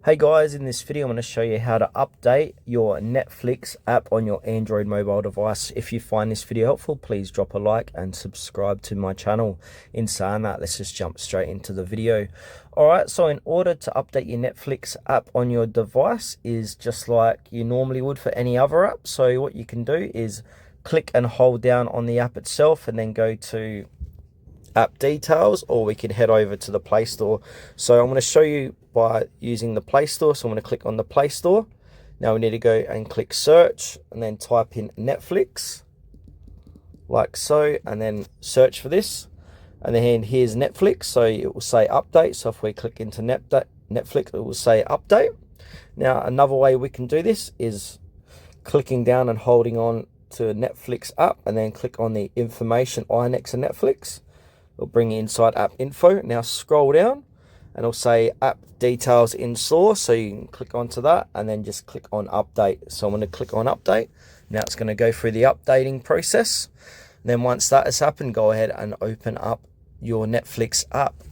Hey guys, in this video I'm going to show you how to update your Netflix app on your Android mobile device. If you find this video helpful, please drop a like and subscribe to my channel. In saying that, let's just jump straight into the video. Alright, so in order to update your Netflix app on your device is just like you normally would for any other app. So what you can do is click and hold down on the app itself and then go to app details, or we could head over to the Play Store. So I'm going to show you by using the Play Store. So I'm going to click on the Play Store. Now we need to go and click search and then type in Netflix like so, and then search for this, and then here's Netflix, so it will say update. So if we click into Netflix, it will say update. Now another way we can do this is clicking down and holding on to Netflix app and then click on the information eye next to Netflix. It'll bring you inside app info. Now scroll down and it'll say app details in source. So you can click onto that and then just click on update. So I'm going to click on update. Now it's going to go through the updating process. And then once that has happened, go ahead and open up your Netflix app.